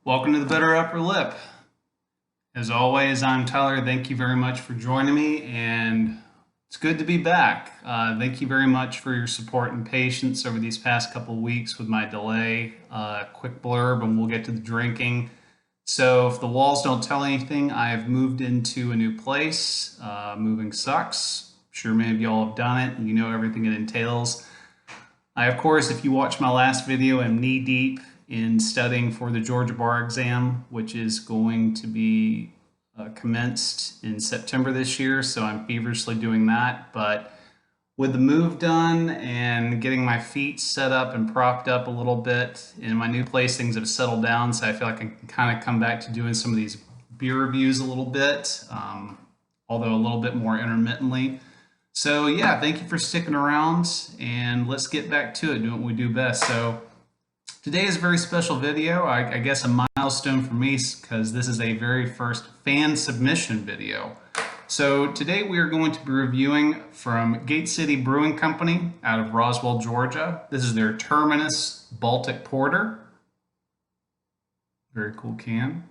Welcome to the Bitter Upper Lip. As always, I'm Tyler. Thank you very much for joining me, and it's good to be back. Thank you very much for your support and patience over these past couple of weeks with my delay. Quick blurb, and we'll get to the drinking. So, if the walls don't tell anything, I've moved into a new place. Moving sucks. I'm sure many of y'all have done it, and you know everything it entails. Of course, if you watch my last video, am knee deep in studying for the Georgia bar exam, which is going to be commenced in September this year. So I'm feverishly doing that. But with the move done and getting my feet set up and propped up a little bit in my new place, things have settled down. So I feel like I can kind of come back to doing some of these beer reviews a little bit, although a little bit more intermittently. So yeah, thank you for sticking around, and let's get back to it, doing what we do best. So today is a very special video, I guess a milestone for me, because this is a very first fan submission video. So today we are going to be reviewing from Gate City Brewing Company out of Roswell, Georgia. This is their Terminus Baltic Porter. Very cool can.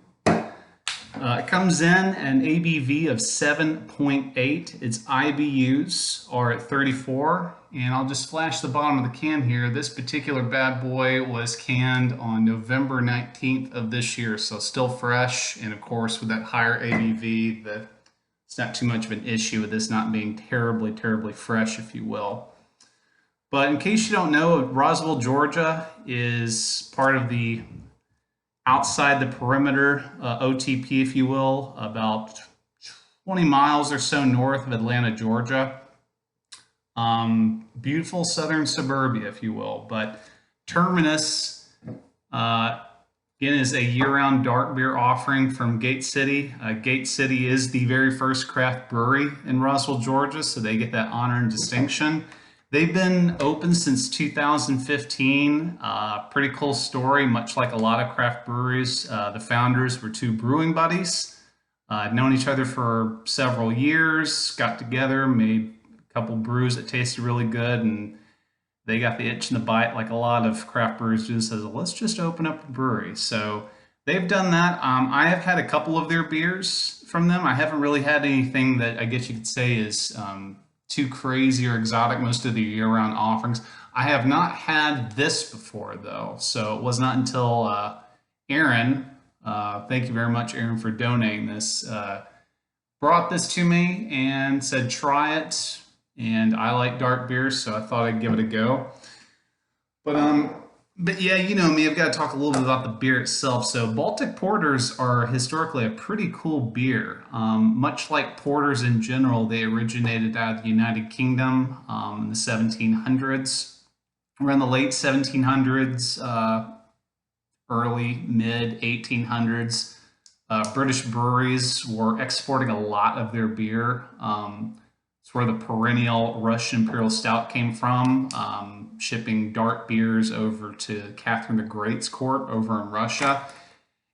It comes in an ABV of 7.8. Its IBUs are at 34. And I'll just flash the bottom of the can here. This particular bad boy was canned on November 19th of this year, so still fresh. And of course, with that higher ABV, it's not too much of an issue with this not being terribly, terribly fresh, if you will. But in case you don't know, Roswell, Georgia is part of the outside the perimeter OTP, if you will, about 20 miles or so north of Atlanta, Georgia. Beautiful southern suburbia, if you will. But Terminus, again, is a year-round dark beer offering from Gate City. Gate City is the very first craft brewery in Roswell, Georgia, so they get that honor and distinction. They've been open since 2015. Pretty cool story, much like a lot of craft breweries. The founders were two brewing buddies. Known each other for several years, got together, made a couple brews that tasted really good, and they got the itch in the bite like a lot of craft breweries do, and says, well, let's just open up a brewery. So they've done that. I have had a couple of their beers from them. I haven't really had anything that I guess you could say is too crazy or exotic. Most of the year-round offerings. I have not had this before, though, so it was not until Aaron, thank you very much, Aaron, for donating this, brought this to me and said, try it, and I like dark beers, so I thought I'd give it a go. But yeah, you know me, I've got to talk a little bit about the beer itself. So Baltic porters are historically a pretty cool beer. Much like porters in general, they originated out of the United Kingdom in the 1700s. Around the late 1700s, early, mid 1800s, British breweries were exporting a lot of their beer. It's where the perennial Russian Imperial Stout came from, shipping dark beers over to Catherine the Great's court over in Russia.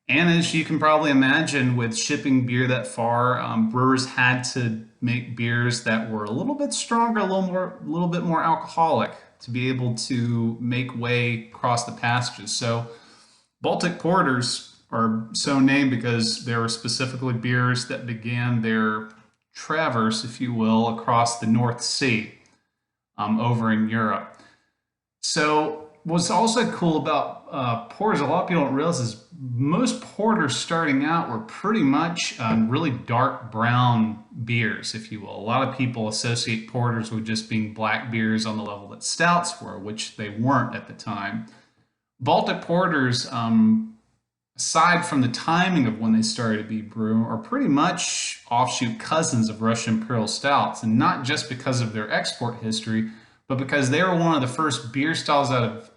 And as you can probably imagine, with shipping beer that far, brewers had to make beers that were a little bit stronger, a little bit more alcoholic to be able to make way across the passages. So Baltic porters are so named because they were specifically beers that began their traverse, if you will, across the North Sea over in Europe. So what's also cool about porters, a lot of people don't realize, is most porters starting out were pretty much really dark brown beers, if you will. A lot of people associate porters with just being black beers on the level that stouts were, which they weren't at the time. Baltic porters, aside from the timing of when they started to be brewed, are pretty much offshoot cousins of Russian Imperial Stouts, and not just because of their export history, but because they were one of the first beer styles out of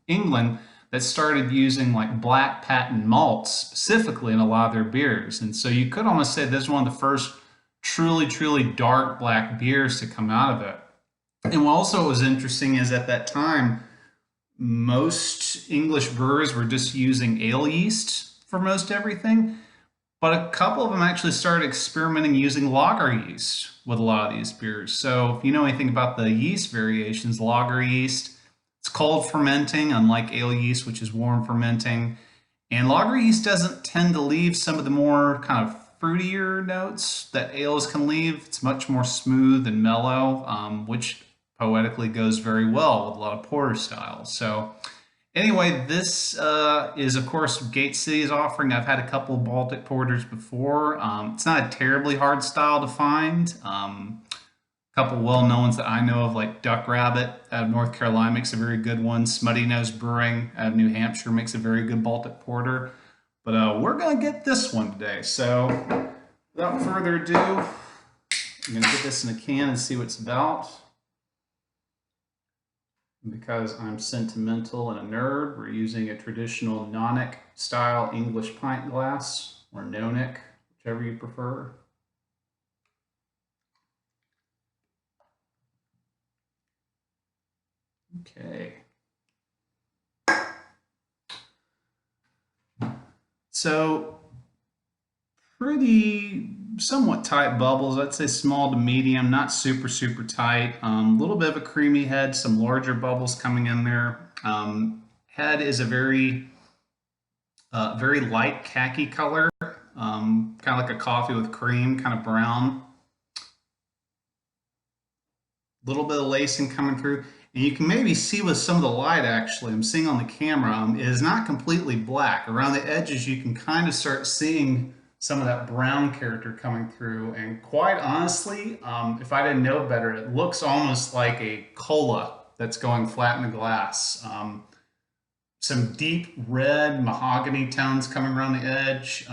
England that started using like black patent malts specifically in a lot of their beers. And so you could almost say this is one of the first truly, truly dark black beers to come out of it. And what also was interesting is at that time, most English brewers were just using ale yeast for most everything, but a couple of them actually started experimenting using lager yeast with a lot of these beers. So if you know anything about the yeast variations, lager yeast, it's cold fermenting, unlike ale yeast, which is warm fermenting. And lager yeast doesn't tend to leave some of the more kind of fruitier notes that ales can leave. It's much more smooth and mellow, which poetically goes very well with a lot of porter styles. So anyway, this is, of course, Gate City's offering. I've had a couple of Baltic porters before. It's not a terribly hard style to find. A couple well-known ones that I know of, like Duck Rabbit out of North Carolina makes a very good one. Smutty Nose Brewing out of New Hampshire makes a very good Baltic porter. But we're going to get this one today. So without further ado, I'm going to get this in a can and see what it's about. Because I'm sentimental and a nerd, we're using a traditional nonic style English pint glass, or nonic, whichever you prefer. Okay. So pretty somewhat tight bubbles. I'd say small to medium, not super, super tight. A little bit of a creamy head, some larger bubbles coming in there. Head is a very light khaki color, kind of like a coffee with cream, kind of brown. A little bit of lacing coming through. And you can maybe see with some of the light, actually, I'm seeing on the camera, it is not completely black. Around the edges, you can kind of start seeing some of that brown character coming through. And quite honestly, if I didn't know better, it looks almost like a cola that's going flat in the glass. Some deep red mahogany tones coming around the edge.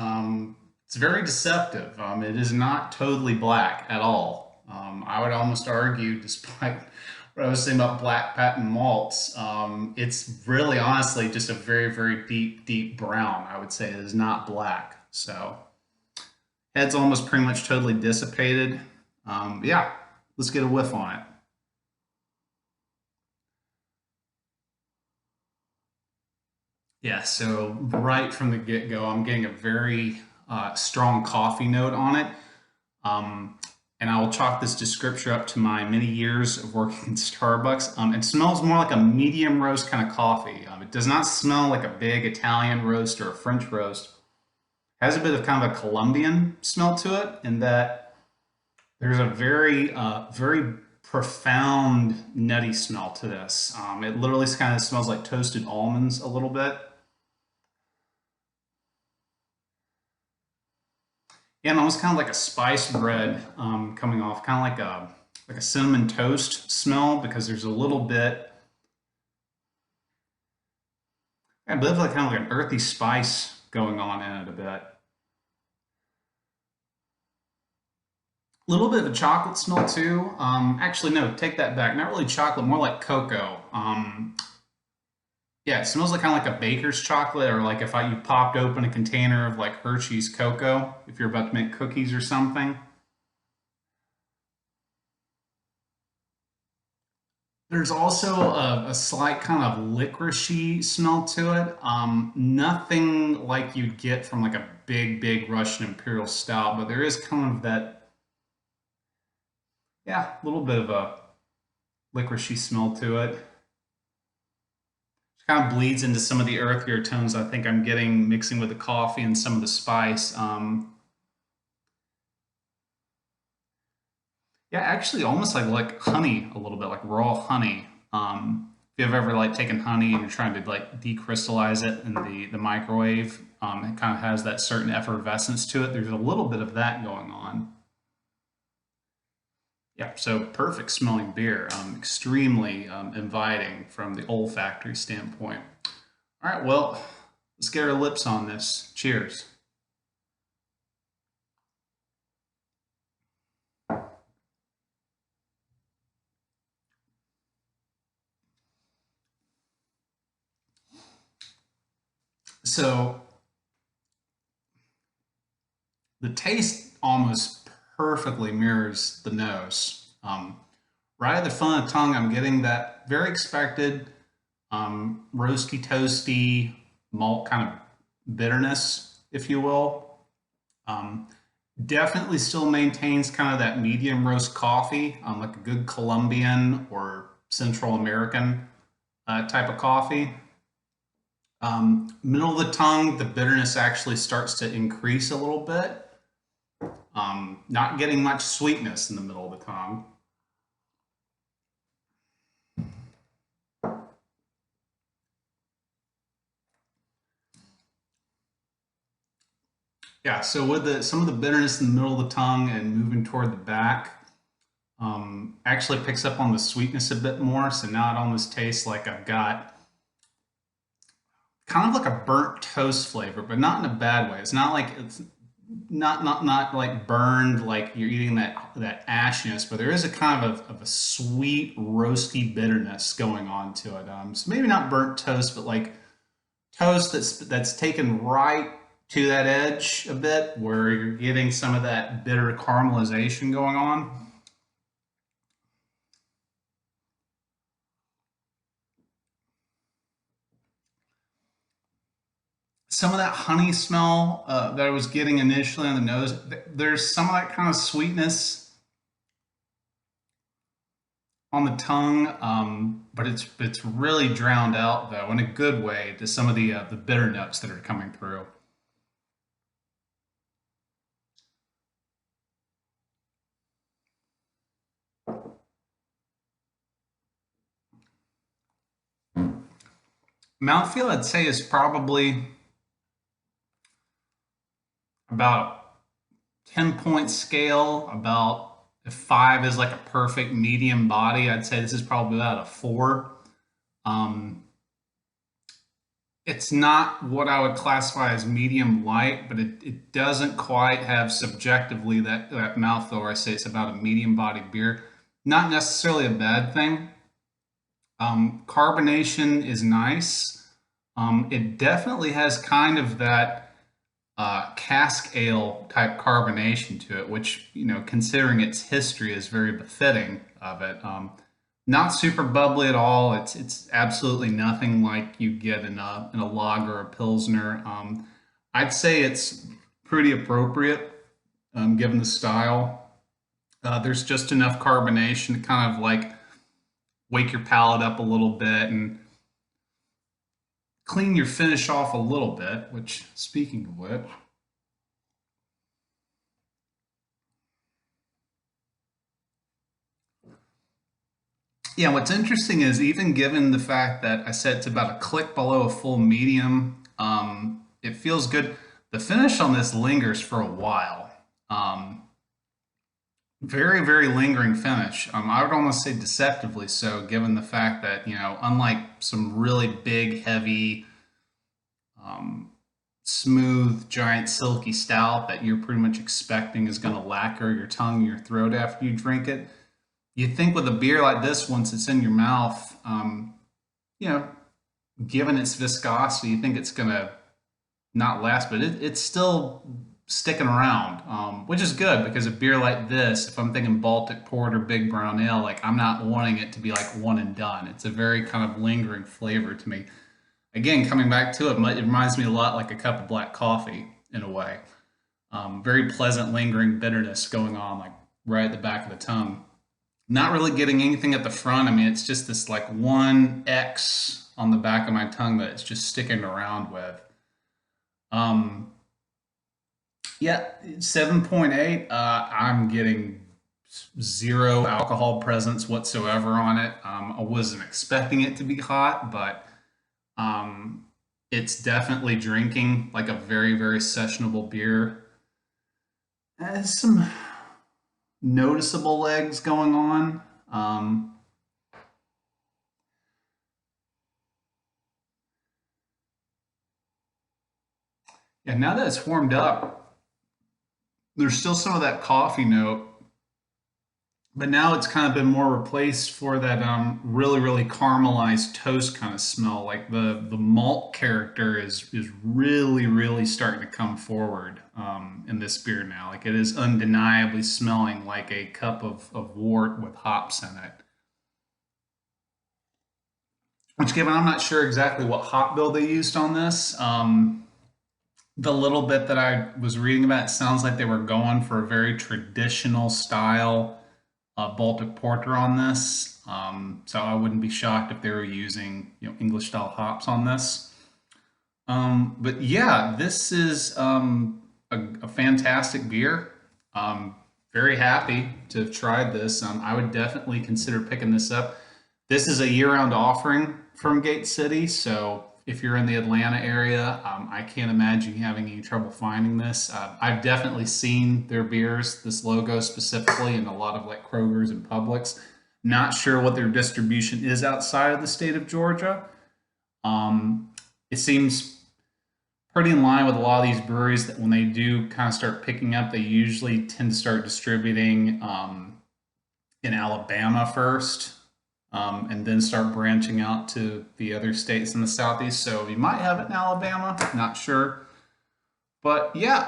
It's very deceptive. It is not totally black at all. I would almost argue, despite what I was saying about black patent malts, it's really honestly just a very, very deep, deep brown. I would say it is not black. So head's almost pretty much totally dissipated. Yeah, let's get a whiff on it. Yeah, so right from the get-go, I'm getting a very strong coffee note on it. And I will chalk this description up to my many years of working in Starbucks. It smells more like a medium roast kind of coffee. It does not smell like a big Italian roast or a French roast. It has a bit of kind of a Colombian smell to it in that there's a very profound nutty smell to this. It literally kind of smells like toasted almonds a little bit. Yeah, and almost kind of like a spice bread coming off, kind of like a cinnamon toast smell because there's a little bit, I believe like kind of like an earthy spice going on in it a bit. A little bit of a chocolate smell too. Actually, no, take that back. Not really chocolate, more like cocoa. Yeah, it smells like kind of like a baker's chocolate, or like if you popped open a container of like Hershey's cocoa, if you're about to make cookies or something. There's also a slight kind of licoricey smell to it. Nothing like you'd get from like a big, big Russian Imperial Stout, but there is kind of that, yeah, a little bit of a licoricey smell to it. Kind of bleeds into some of the earthier tones I think I'm getting mixing with the coffee and some of the spice. Yeah, actually almost like honey a little bit, like raw honey. If you've ever like taken honey and you're trying to like decrystallize it in the microwave, it kind of has that certain effervescence to it. There's a little bit of that going on. Yeah, so perfect smelling beer. Extremely inviting from the olfactory standpoint. All right, well, let's get our lips on this. Cheers. So the taste almost perfectly mirrors the nose. Right at the front of the tongue, I'm getting that very expected roasty, toasty malt kind of bitterness, if you will. Um, Definitely still maintains kind of that medium roast coffee, like a good Colombian or Central American type of coffee. Middle of the tongue, the bitterness actually starts to increase a little bit. Not getting much sweetness in the middle of the tongue. Yeah, so with some of the bitterness in the middle of the tongue and moving toward the back, actually picks up on the sweetness a bit more. So now it almost tastes like I've got kind of like a burnt toast flavor, but not in a bad way. It's not like it's not like burned, like you're eating that ashiness, but there is a kind of a sweet roasty bitterness going on to it. So maybe not burnt toast, but like toast that's taken right to that edge a bit, where you're getting some of that bitter caramelization going on. Some of that honey smell that I was getting initially on the nose, there's some of that kind of sweetness on the tongue, but it's really drowned out though in a good way to some of the bitter notes that are coming through. Mouthfeel, I'd say, is probably about 10-point scale. About if 5 is like a perfect medium body, I'd say this is probably about a 4. Um, it's not what I would classify as medium light, but it doesn't quite have subjectively that mouthfeel where I say it's about a medium bodied beer. Not necessarily a bad thing. Carbonation is nice. It definitely has kind of that cask ale type carbonation to it, which, considering its history, is very befitting of it. Not super bubbly at all. It's absolutely nothing like you get in a lager or a pilsner. I'd say it's pretty appropriate given the style. There's just enough carbonation to kind of like wake your palate up a little bit and clean your finish off a little bit. Which, speaking of which, yeah, what's interesting is even given the fact that I said it's about a click below a full medium, it feels good. The finish on this lingers for a while. Very, very lingering finish. I would almost say deceptively so, given the fact that, unlike some really big, heavy, um, smooth, giant, silky stout that you're pretty much expecting is going to lacquer your tongue and your throat after you drink it, you think with a beer like this, once it's in your mouth, you know, given its viscosity, you think it's going to not last, but it's still sticking around, which is good because a beer like this, if I'm thinking Baltic Port or Big Brown Ale, like I'm not wanting it to be like one and done. It's a very kind of lingering flavor to me. Again, coming back to it, it reminds me a lot like a cup of black coffee in a way. Very pleasant, lingering bitterness going on, like right at the back of the tongue. Not really getting anything at the front. I mean, it's just this like one X on the back of my tongue that it's just sticking around with. Um, yeah, 7.8. I'm getting zero alcohol presence whatsoever on it. I wasn't expecting it to be hot, but um, it's definitely drinking like a very, very sessionable beer. It has some noticeable legs going on. And now that it's warmed up, there's still some of that coffee note, but now it's kind of been more replaced for that really really caramelized toast kind of smell. Like the malt character is really really starting to come forward in this beer now. Like it is undeniably smelling like a cup of wort with hops in it. Which, given I'm not sure exactly what hop bill they used on this, the little bit that I was reading about, it sounds like they were going for a very traditional style Baltic Porter on this. So I wouldn't be shocked if they were using English style hops on this. But yeah, this is a fantastic beer. Very happy to have tried this. I would definitely consider picking this up. This is a year-round offering from Gate City, so if you're in the Atlanta area, I can't imagine you having any trouble finding this. I've definitely seen their beers, this logo specifically, in a lot of like Kroger's and Publix. Not sure what their distribution is outside of the state of Georgia. Um, it seems pretty in line with a lot of these breweries that when they do kind of start picking up, they usually tend to start distributing in Alabama first, and then start branching out to the other states in the southeast. So you might have it in Alabama, not sure. But yeah,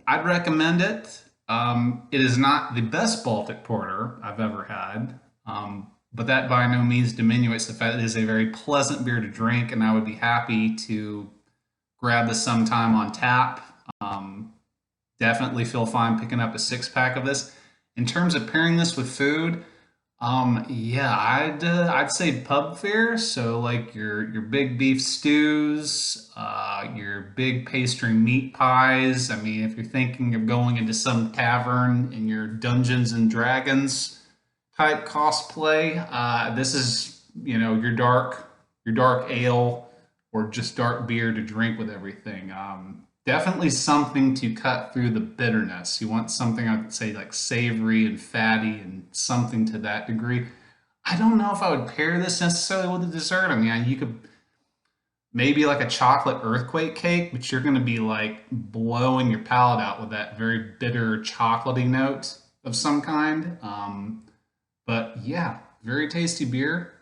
I'd recommend it. It is not the best Baltic Porter I've ever had, but that by no means diminuates the fact that it is a very pleasant beer to drink, and I would be happy to grab this sometime on tap. Definitely feel fine picking up a 6-pack of this. In terms of pairing this with food, yeah, I'd say pub fare. So like your big beef stews, your big pastry meat pies. I mean, if you're thinking of going into some tavern in your Dungeons and Dragons type cosplay, this is your dark ale or just dark beer to drink with everything. Definitely something to cut through the bitterness. You want something I'd say like savory and fatty and something to that degree. I don't know if I would pair this necessarily with a dessert. I mean, you could maybe like a chocolate earthquake cake, but you're going to be like blowing your palate out with that very bitter chocolatey note of some kind. But yeah, very tasty beer.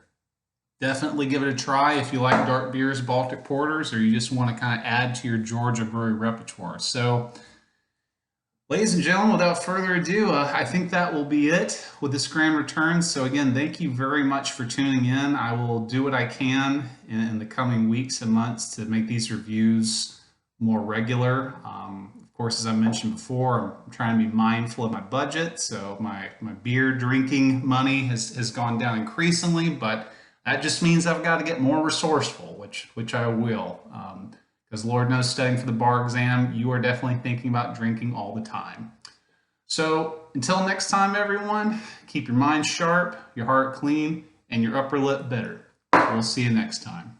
Definitely give it a try if you like dark beers, Baltic porters, or you just want to kind of add to your Georgia brewery repertoire. So, ladies and gentlemen, without further ado, I think that will be it with this grand return. So again, thank you very much for tuning in. I will do what I can in the coming weeks and months to make these reviews more regular. Of course, as I mentioned before, I'm trying to be mindful of my budget. So my beer drinking money has gone down increasingly, but that just means I've got to get more resourceful, which I will. Because Lord knows, studying for the bar exam, you are definitely thinking about drinking all the time. So until next time, everyone, keep your mind sharp, your heart clean, and your upper lip bitter. We'll see you next time.